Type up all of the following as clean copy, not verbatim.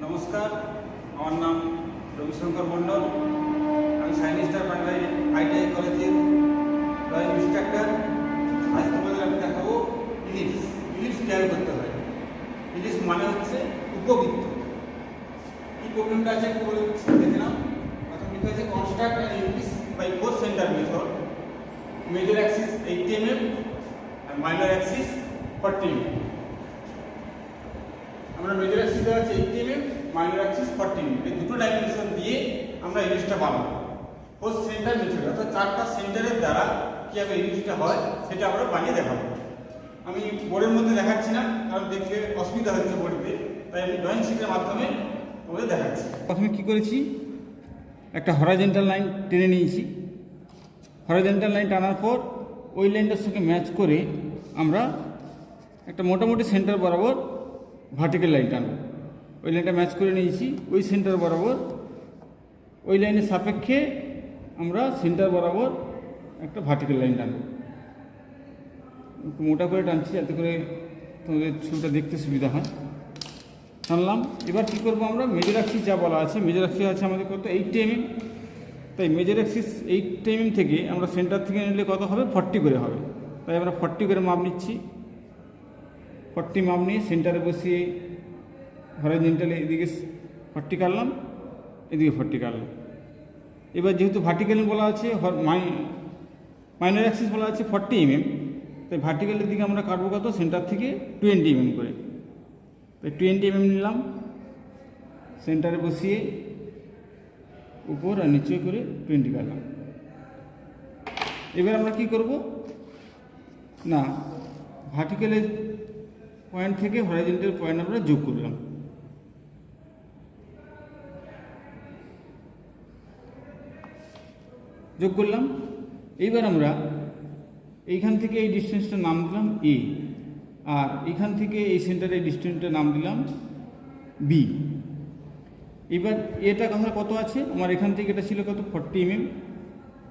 নমস্কার, আমার নাম রবিশঙ্কর মণ্ডল। আমি সাইনিং স্টার প্রাইমারি আইটিআই কলেজের ড্রয়িং ইনস্ট্রাক্টর। আজ তোমাদের আমি দেখাবো ইলিপস। ইলিপস কীভাবে করতে হয়। ইলিপস মানে হচ্ছে উপবৃত্ত। কী প্রবলেমটা আছে একটু বলে দেখে নাও। প্রথম লিখে হচ্ছে construct an ellipse by four center method. Major axis 80 mm আর মাইনর অ্যাক্সিস 40 mm। আমরা মেজর অ্যাক্সিস দেওয়া আছে 80 mm, মাইনর অ্যাক্সিস 40 mm। এই দুটো ডাইমেনশন দিয়ে আমরা ইলিপসটা বানাবো। ফোর সেন্টার মেথড অর্থাৎ চারটা সেন্টারের দ্বারা কীভাবে ইলিপসটা হয় সেটা আমরা বানিয়ে দেখাবো। আমি বোর্ডের মধ্যে দেখাচ্ছি না, কারণ দেখে অসুবিধা হচ্ছে বোর্ডে, তাই আমি ড্রয়িং শিটের মাধ্যমে তোমাদের দেখাচ্ছি। প্রথমে কি করেছি, একটা হরাইজন্টাল লাইন টেনে নিয়েছি। হরাইজন্টাল লাইন টানার পর ওই লাইনটার সঙ্গে ম্যাচ করে আমরা একটা মোটামুটি সেন্টার বরাবর ভার্টিক্যাল লাইন টানবো। ওই লাইনটা ম্যাচ করে নিয়েছি। ওই সেন্টার বরাবর ওই লাইনের সাপেক্ষে আমরা সেন্টার বরাবর একটা ভার্টিক্যাল লাইন টানবো। একটু মোটা করে টানছি যাতে করে তোমাদের ছবিটা দেখতে সুবিধা হয়। টানলাম। এবার কী করবো, আমরা মেজর অ্যাক্সিস যা বলা আছে, মেজর অ্যাক্সিস আছে আমাদের কত 80 mm। তাই মেজর অ্যাক্সিস 80 mm থেকে আমরা সেন্টার থেকে নিলে কত হবে, 40 করে হবে। তাই আমরা 40 করে মাপ নিচ্ছি। 40 মাপ নিয়ে সেন্টারে বসিয়ে হরাইজন্টালে এদিকে 40 কাটলাম, এদিকে 40 কাটলাম। এবার যেহেতু ভার্টিক্যাল বলা আছে, মাইনর অ্যাক্সিস বলা আছে 40 mm, তাই ভার্টিক্যালের দিকে আমরা কাটবো কত, সেন্টার থেকে 20 mm করে। তাই 20 mm নিলাম, সেন্টারে বসিয়ে উপর আর নিচে করে 20 কাটলাম। এবার আমরা কি করব না, ভার্টিক্যালের পয়েন্ট থেকে হরাইজন্টাল পয়েন্ট আমরা যোগ করলাম। এইবার আমরা এইখান থেকে এই ডিস্টেন্সটার নাম দিলাম এ, আর এইখান থেকে এই সেন্টারের ডিস্টেন্সটার নাম দিলাম বি। এবার এটা কথা কত আছে, আমার এখান থেকে এটা ছিল কত 40 mm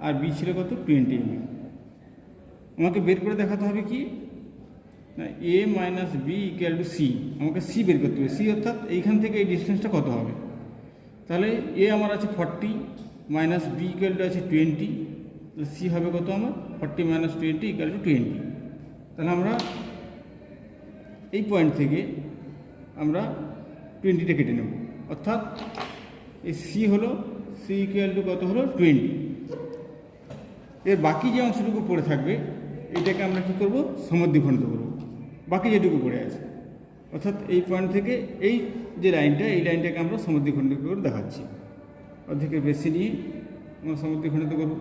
আর বি ছিল কত 20 mm। আমাকে বের করে দেখাতে হবে কি না, A minus B equal to C. আমাকে সি বের করতে হবে। সি অর্থাৎ এইখান থেকে এই ডিস্টেন্সটা কত হবে। তাহলে এ আমার আছে 40 মাইনাস বি ইকুয়াল টু আছে 20, তাহলে সি হবে কত আমার 40 মাইনাস 20 ইকুয়াল টু 20। তাহলে আমরা এই পয়েন্ট থেকে আমরা 20টা কেটে নেব, অর্থাৎ এই সি হলো, সি ইকুয়াল টু কত হলো 20। এর বাকি যে অংশটুকু পড়ে থাকবে এটাকে আমরা কী করব, সমদ্বিখণ্ডিত করব। বাকি যেটুকু পড়ে আছে, অর্থাৎ এই পয়েন্ট থেকে এই যে লাইনটা, এই লাইনটাকে আমরা সমদ্বিখণ্ডিত করে দেখাচ্ছি। অর্ধেকের বেশি নিয়ে আমরা সমদ্বিখণ্ডিত করব।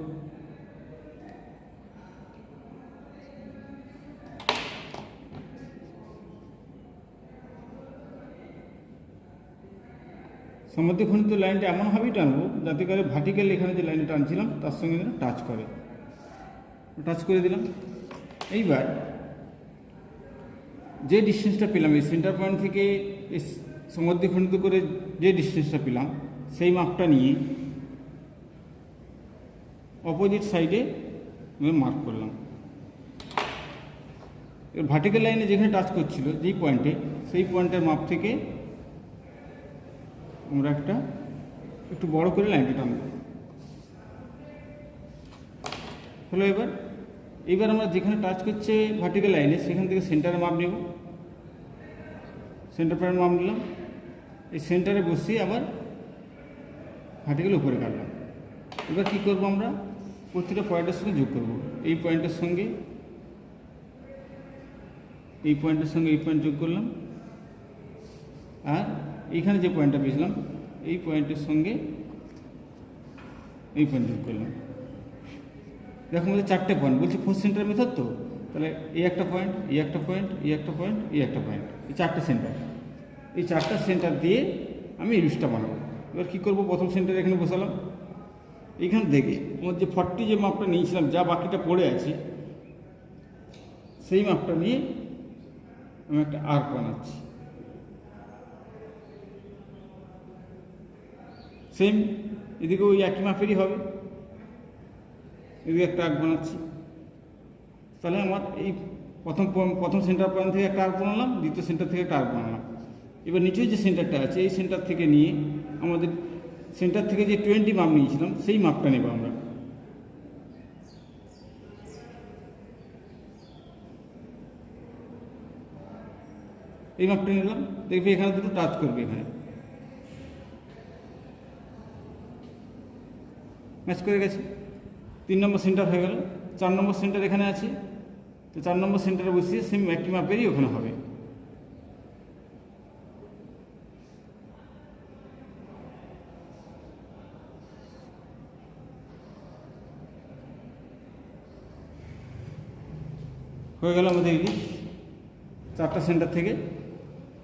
সমদ্বিখণ্ডিত লাইনটা এমনভাবেই টানবো যাতে করে ভার্টিক্যাল এখানে যে লাইনটা টানছিলাম তার সঙ্গে যেন টাচ করে। টাচ করে দিলাম। এইবার যে ডিস্টেন্সটা পেলাম এই সেন্টার পয়েন্ট থেকে এই সমদ্বিখণ্ডিত করে যে ডিস্টেন্সটা পেলাম, সেই মাপটা নিয়ে অপোজিট সাইডে আমি মার্ক করলাম। এর ভার্টিক্যাল লাইনে যেখানে টাচ করছিল যেই পয়েন্টে, সেই পয়েন্টের মাপ থেকে আমরা একটু বড় করে লাইনটা টানব। হলো। এবার আমরা যেখানে টাচ করছে ভার্টিক্যাল লাইনে সেখান থেকে সেন্টারে মাপ নেব। সেন্টার পয়েন্ট মাপ নিলাম, এই সেন্টারে বসিয়ে আবার ভার্টিক্যাল উপরে কাটলাম। এবার কী করবো, আমরা প্রতিটা পয়েন্টের সঙ্গে যোগ করব। এই পয়েন্টের সঙ্গে এই পয়েন্ট যোগ করলাম, আর এইখানে যে পয়েন্টটা পেয়েছিলাম এই পয়েন্টের সঙ্গে এই পয়েন্ট যোগ করলাম। দেখো আমাদের 4টে পয়েন্ট বলছি, ফোর সেন্টার মেথড তো, তাহলে এই একটা পয়েন্ট, এই একটা পয়েন্ট, এই একটা পয়েন্ট, এই একটা পয়েন্ট, এই 4টে সেন্টার। এই 4টা সেন্টার দিয়ে আমি ইলিপসটা বানাবো। এবার কী করবো, প্রথম সেন্টার এখানে বসালাম। এইখান থেকে আমার যে 40 যে মাপটা নিয়েছিলাম, যা বাকিটা পড়ে আছে সেই মাপটা নিয়ে আমি একটা আর্ক বানাচ্ছি। সেম এদিকে ওই একই মাপেরই হবে, এদিকে একটা আর্ক বানাচ্ছি। তাহলে আমার এই প্রথম সেন্টার পয়েন্ট থেকে একটা আর্ক বানালাম, দ্বিতীয় সেন্টার থেকে একটা আর্ক বানালাম। এবার নিচে যে সেন্টারটা আছে এই সেন্টার থেকে নিয়ে আমাদের সেন্টার থেকে যে 20 মাপ নিয়েছিলাম সেই মাপটা নেব আমরা। এই মাপটা নিলাম, দেখবে এখানে দুটো টাচ করবে, এখানে ম্যাচ করে গেছে। 3 নম্বর সেন্টার হয়ে গেল। 4 নম্বর সেন্টার এখানে আছে, তো 4 নম্বর সেন্টারে বসিয়ে সেম একই মাপেরই ওখানে হবে। হয়ে গেল আমাদের ইলিশ। 4টা সেন্টার থেকে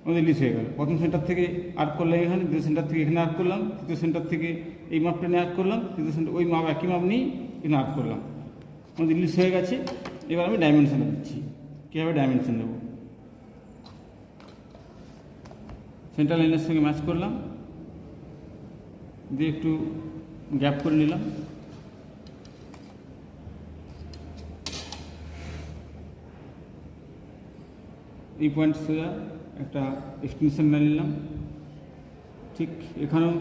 আমাদের ইলিশ হয়ে গেল। প্রথম সেন্টার থেকে আর্ক করলাম এখানে, দ্বিতীয় সেন্টার থেকে এখানে আর্ক করলাম, তৃতীয় সেন্টার থেকে এই মাপটা নিয়ে আর্ক করলাম, তৃতীয় সেন্টার ওই মাপ একই মাপ নিয়ে এখানে আর্ক করলাম। আমাদের ইলিশ হয়ে গেছে। এবার আমি ডাইমেনশনে দিচ্ছি। কীভাবে ডাইমেনশন দেবো? সেন্টার লাইনের সঙ্গে ম্যাচ করলাম, দিয়ে একটু গ্যাপ করে নিলাম। এই পয়েন্ট সোজা একটা এক্সটেনশন লাইন নিলাম, ঠিক এখানেও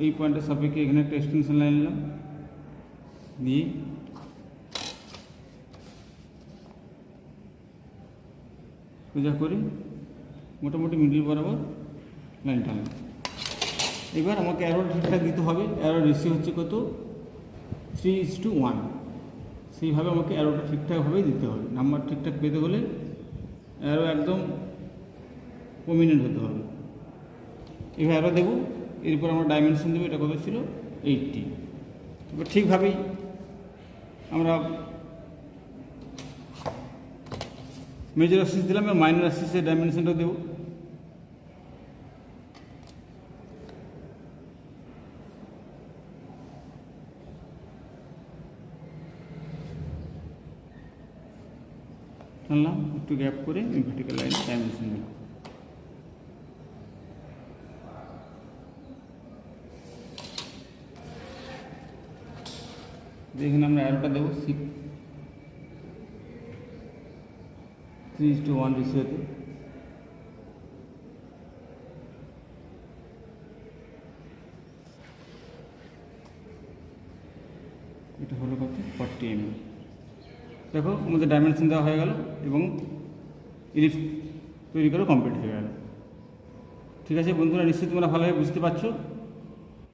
এই পয়েন্টের সাপেক্ষে এখানে একটা এক্সটেনশন লাইন নিলাম, দিয়ে সোজা করে মোটামুটি মিডিল বরাবর লাইন টানলাম। এবার আমাকে অ্যারো ঠিকঠাক দিতে হবে। অ্যারো রেশিও হচ্ছে কত? 3:1। সেইভাবে আমাকে অ্যারোটা ঠিকঠাকভাবে দিতে হবে। নাম্বার ঠিকঠাক পেতে হলে অ্যারো একদম প্রমিনেন্ট হতে হবে। এবার অ্যারো দেবো, এরপর আমরা ডাইমেনশন দেবো। এটা কত ছিল? 80। এবার ঠিকভাবেই আমরা মেজর অ্যাক্সিস দিলাম, এবং মাইনর অ্যাক্সিসের ডাইমেনশনটা দেবো। টানলাম, একটু গ্যাপ করে ভার্টিক্যাল লাইন ডাইমেনশন দেব। এখানে আমরা অ্যারোটা দেবো 3:1 রেশিওতে। এটা হলো কত? 40 mm। দেখো আমাদের ডাইমেনশন দেওয়া হয়ে গেল এবং ইলিপস তৈরি করে কমপ্লিট হয়ে গেল। ঠিক আছে বন্ধুরা, নিশ্চয়ই তোমরা ভালোভাবে বুঝতে পারছো।